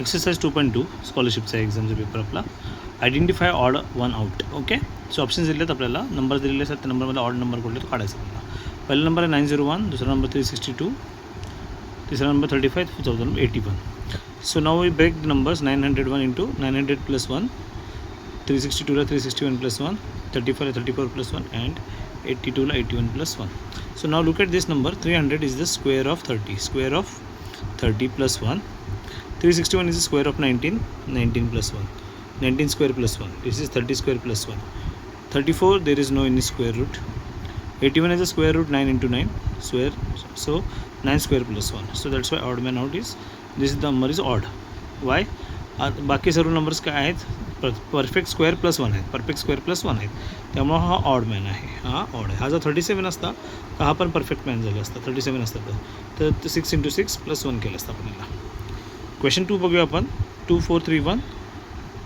Exercise 2.2 स्कॉलरशिपचा एक्झामचा paper आपला. Identify odd one out. Okay, so options दिलेत आपल्याला, नंबर दिलेले असतात, त्या नंबरमध्ये ऑड नंबर कुठले तो काढायचा आपल्याला. पहिला नंबर आहे 901, दुसरा नंबर 362, तिसरा नंबर 35, चौथा number 81. So now we break the numbers. 901 into 900 plus 1, 362ला 361 प्लस 1, 35ला 34 प्लस 1 अँड 82ला 81 plus 1. So now look at this number. 300 is the square of 30, square of 30 plus 1. 361 is the square of 19, 19 plus 1, 19 square plus 1, this is 30 square plus 1. 34, there is no any square root. 81 is the square root 9 into 9 square, so 9 square plus 1. So that's why odd man out is, this is the number is odd. Why? बाकी सर्व numbers काय आहेत, perfect square plus 1 आहेत, perfect square plus 1 आहेत, त्यामुळं हा odd man आहे, हा ऑड आहे. हा जर 37 असता तर हा पण परफेक्ट मॅन झाला असता. 37 असतं तर 6 into 6 plus 1 केलं असतं आपल्याला. क्वेश्चन 2 बघूया आपण. 2431,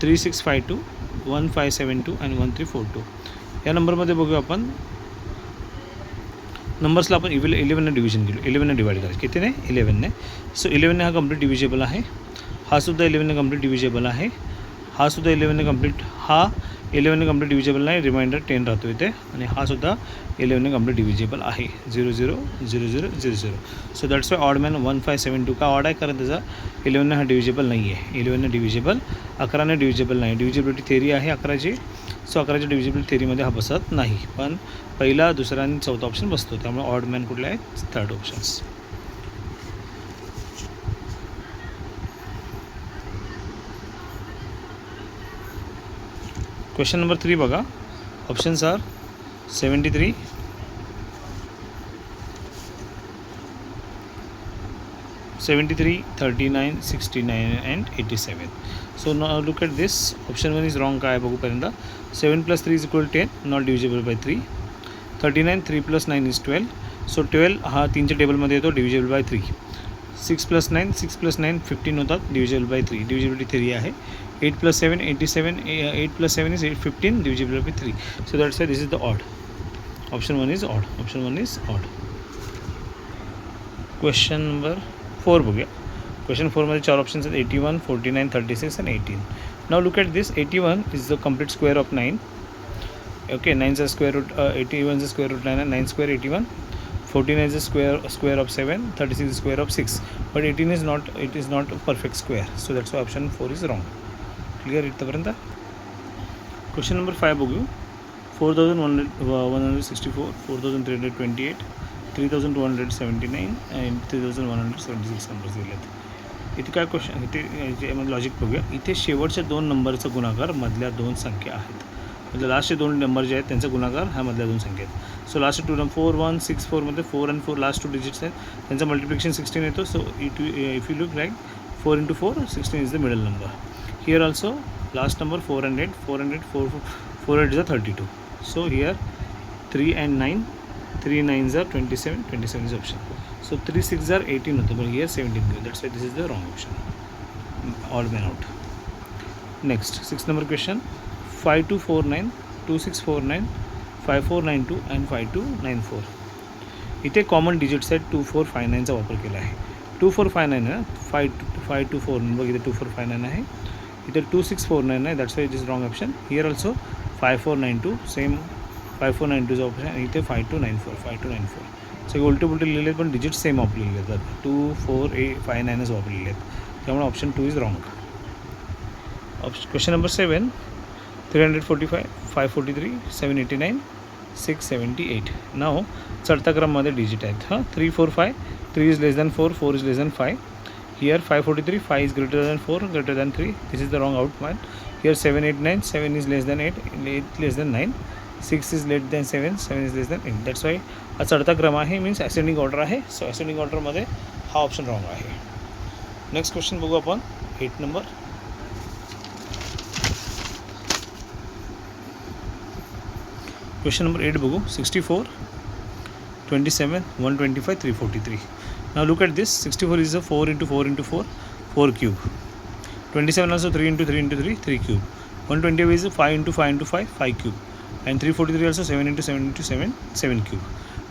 3652, 1572 आणि 1342. या नंबरमध्ये बघूया आपण, नंबर्सला आपण 11ने डिव्हिजन केलं, 11ने डिवाइड करायचं. कितीने? 11ने. सो 11ने हा कंप्लीट डिव्हिजेबल आहे, हा सुद्धा 11ने कंप्लीट डिव्हिजेबल आहे, हा सुद्धा 11ने कंप्लीट, हा 11ने कंप्लीट डिव्हिजेबल नाही, रिमाइंडर 10 राहतो इथे, आणि हा सुद्धा 11ने कंप्लीट डिव्हिजेबल आहे. 0 0 0 0 0 0. So that's why odd man 1572 का ऑड आहे, कारण त्याचा 11ने हा डिव्हिजेबल नाही आहे. 11ने डिव्हिजेबल, 11ने डिव्हिजेबल नाही. डिव्हिजेबिलिटी थेरी आहे 11ची, सो 11च्या डिव्हिजेबिलिटी थेरीमध्ये हा बसत नाही, पण पहिला, दुसरा आणि चौथा ऑप्शन बसतो, त्यामुळे ऑड मॅन कुठले आहेत? Third options. क्वेश्चन नंबर 3 बघा. Options are 73, 39, 69 and 87. So now look at this. Option 1 is wrong. काय बघू पर्यंत. 7 plus 3 is equal to 10, not divisible by 3. 39, 3 plus 9 is 12. So 12 हा 3च्या टेबलमध्ये येतो, divisible by 3. 6 plus 9, 6 plus 9 15 होतात, divisible by 3. Divisibility 3 आहे. 8 plus 7, 87. 8 plus 7 is 15, divisible by 3. So that's why this is the odd. Option 1 is odd. Option 1 is odd. Question number 4 बघूया. Question 4मध्ये 4 options आहेत, 81, 49, 36 and 18. Now look at this. 81 is the complete square of 9. Okay, 9चा square root, 81चा square root 9 आहे, 9 square 81. 49 is the square of 7, 36 is the square of 6, but 18 is not, it is not a perfect square, so that's why option 4 is wrong. Clear इथपर्यंत. Question number 5 बघू. 4164, 4328, 3279 and 3176 numbers दिलेत. इथे काय question, इथे logic बघूया. इथे शेवटच्या 2 नंबरचा गुणाकार मधल्या 2 संख्या आहेत, म्हणजे लास्टचे 2 नंबर जे आहेत त्यांचा गुणाकार ह्या मधल्या 2 संख्या आहेत. सो लास्ट 2 नंबर 4164 मध्ये 4 and 4 लास्ट 2 डिजिट्स आहेत, त्यांचा मल्टिप्लिकेशन 16 येतो. So if you look like 4 into 4, 16 is the middle number. Here also last number 4 and 8, 4 and 8, 4 8 is the 32. So here 3 and 9, 3 9s are 27, 27 is option. So 3 6s are 18 होतं, but here 17 given. That's why this is the wrong option. Odd man out. Next 6 number question. 5249, 2649, 5492 and 5294. इथे common digits आहेत 2459चा वापर केला आहे. 2459 आहे, 5254 बघ इथे 2459 आहे, इथे 2649 आहे, that's why it is wrong option. Here also 5492, same 5492चा ऑप्शन, आणि इथे 5294, 5294. सगळे उलटे पुलटे लिहिले आहेत, पण डिजिट्स सेम वापरलेले आहेत, 2459च वापरलेले आहेत, त्यामुळे option 2 is wrong. Question number 7. 345, 543, 789, 678. नाव चढता क्रममध्ये डिजिट आहेत. 3 4 5, 3 is less than 4, 4 is less than 5. Here 543, 5 is greater than 4, greater than 3. This is the wrong outcome. Here 789, 7 is less than 8, 8 less than 9, 6 is less than 7, 7 is less than 8. That's why हा चढता क्रम आहे, means ascending order आहे. So ascending ऑर्डरमध्ये हा option wrong आहे. Next question बघू आपण. 8 नंबर. क्वेश्चन नंबर 8 बघू. 64, 27, 125, 343. Now look at this. 64 is a 4 into 4 into 4, 4 cube. 27 also 3 into 3 into 3, 3 cube. 120 is a 5 into 5 into 5, 5 cube. And 343 also 7 into 7 into 7, 7 cube.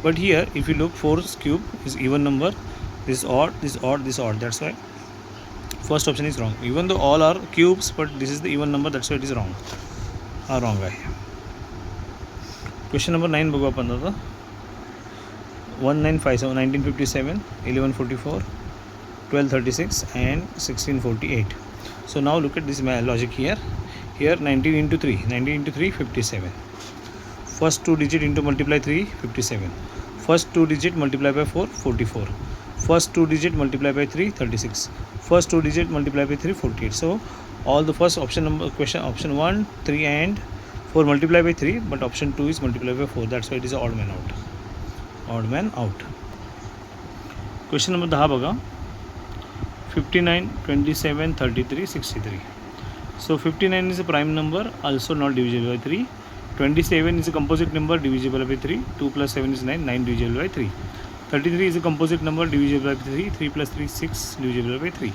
But here if you look, 4 cube is even number, this is odd, this is odd, this is odd. That's why first option is wrong. Even though all are cubes but this is the even number, that's why it is wrong. हा wrong आहे. Question number 9 बघू आपण आता. 1957, 1957, 1144, 1236 and 1648. So now look at this logic here. Here 19 into 3, 19 into 3, 57. First 2 digit into multiply 3, 57. First 2 digit multiply by 4, 44. First 2 digit multiply by 3, 36. First 2 digit multiply by 3, 48. So all the first option number question, option 1, 3 and 4 multiply by 3, but option 2 is multiply by 4. That's why it is odd man out. Odd man out. Question number 10 बघा. 59, 27, 33, 63. So 59 is a prime number, also not divisible by 3. 27 is a composite number, divisible by 3. 2 plus 7 is 9, 9 divisible by 3. 33 is a composite number, divisible by 3. 3 plus 3 is 6, divisible by 3.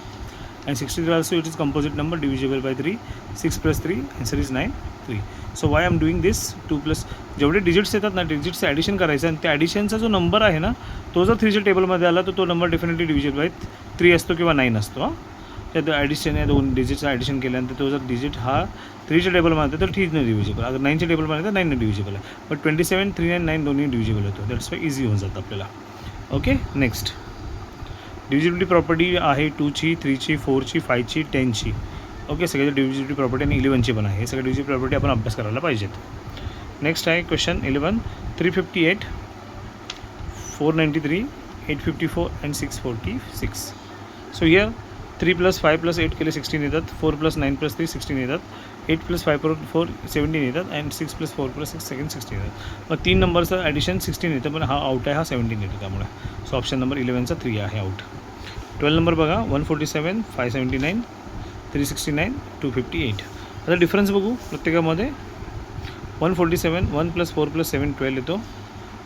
And 63 also it is composite number, divisible by 3. 6 plus 3, answer is 9, 3. So why I am doing this? 2 plus जेवढे digits येतात ना, डिजिट्सचं addition करायचं आणि त्या ॲडिशनचा जो number आहे ना, तो जर 3च्या टेबलमध्ये आला तर तो नंबर डेफिनेटली डिव्हिजिबल बाय 3 असतो किंवा 9 असतो. हां, त्या ॲडिशन या 2 डिजिटचं ॲडिशन केल्यानंतर तो जर डिजिट हा 3च्या टेबलमध्ये तर 3 डिव्हिजिबल, अगर 9च्या टेबलमध्ये तर 9 डिव्हिजिबल आहे. बट 27, 3 आणि 9 दोन्ही डिव्हिजिबल होतो. दॅट्स वाय इझी होऊन जातं आपल्याला. ओके, नेक्स्ट डिव्हिजिबिलिटी प्रॉपर्टी आहे 2ची, 3ची, 4ची, 5ची, 10ची. ओके, सगळ्याची डिव्हिजिबिलिटी प्रॉपर्टी आणि 11ची पण आहे. हे सगळ्या डिव्हिजिबिलिटी प्रॉपर्टी आपण अभ्यास करायला पाहिजेत. नेक्स्ट आहे question 11. 358, 493, 854 and 646. So here 3 plus 5 plus 8 केले 16 येतात. 4 plus 9 plus 3 16 येतात. 8 plus 5 plus 4 17 येतात. and 6 plus 4 plus 6 सेकंड 16 येतात. मग 3 नंबरचं ॲडिशन 16 येतं, पण हा आउट आहे, हा 17 येतो. त्यामुळे सो ऑप्शन नंबर 11चा 3 आहे आउट. 12 नंबर बघा. 147, 579, 369, 258. आता डिफरन्स बघू प्रत्येकामध्ये. 147, 1 plus 4 plus 7 12 येतो.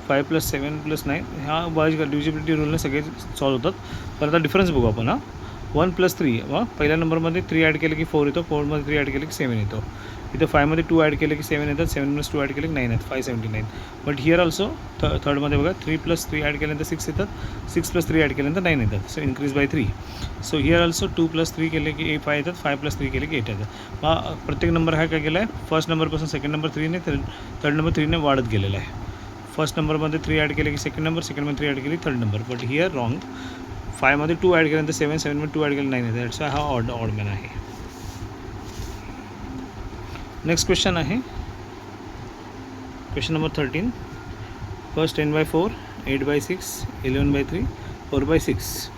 5 plus 7 plus 9 ह्या बाज डिव्हिजिबिलिटी रूलने सगळे सॉल्व होतात. पण आता डिफरन्स बघू आपण. 1 plus 3 पहिल्या नंबरमध्ये 3 ॲड केले की 4 येतो. 4मध्ये 3 ॲड केले की 7 येतो. इथं 5मध्ये 2 ॲड केले की 7 येतात. 7 plus 2 ॲड केले की 9 आहेत. 579. बट हिअर ऑल्सो थर्डमध्ये बघा 3 plus 3 ॲड केल्यानंतर 6 येतात. 6 plus 3 ॲड केल्यानंतर 9 येतात. So increase by 3. So here also 2 plus 3 केले की 5 येतात. 5 plus 3 केले की 8 येतात. मग प्रत्येक नंबर हा काय केला आहे, फर्स्ट नंबरपासून सेकंड नंबर 3ने, थर्ड नंबर 3ने वाढत गेलेला आहे. फर्स्ट नंबरमध्ये 3 ॲड केले की सेकंड नंबर, सेकंडमध्ये 3 ॲड केली third number. But here wrong. 5मध्ये 2 ॲड केल्यानंतर 7, 7मध्ये 2 ॲड केलं 9 येतात. दॅट्स वाय हा ऑड मॅन आहे. नेक्स्ट क्वेश्चन आहे question number 13. First 10/4, 8/6, 11/3, 4/6.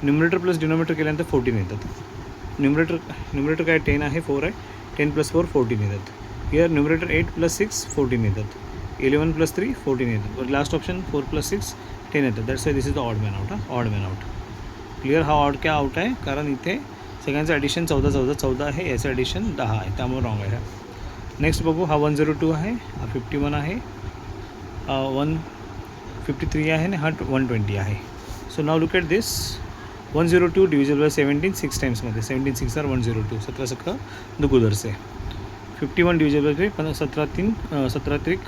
Numerator plus denominator केल्यानंतर 14 येतात. न्युमरेटर काय 10 आहे, 4 आहे. 10 plus 4 14 येतात. हिअर न्युमरेटर 8 plus 6 14 येतात. 11 plus 3 14 येतात. बट लास्ट ऑप्शन 4 plus 6 10 येतात. That's why this is the odd man out. Odd man out. Clear. हा ऑड काय आउट आहे, कारण इथे सगळ्यांचं ॲडिशन 14, 14, 14 आहे. याचं ॲडिशन 10 आहे, त्यामुळे रॉंग आहे. नेक्स्ट बघू. हा 102 आहे, हा 51 आहे, 153 आहे आणि हा 120 आहे. So now look at this. 102 divisible by 17 6 टाइम्समध्ये. 17 6 आर 102. 17 17 दुगुदरचे. 51 divisible by 17 3 17 3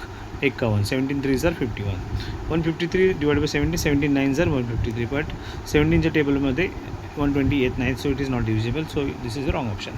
51. 17 3 are 51. 153 divide by 17 17 9 are 153. But 17च्या टेबलमध्ये 120 येत नाही. So it is not divisible. So this is a wrong option.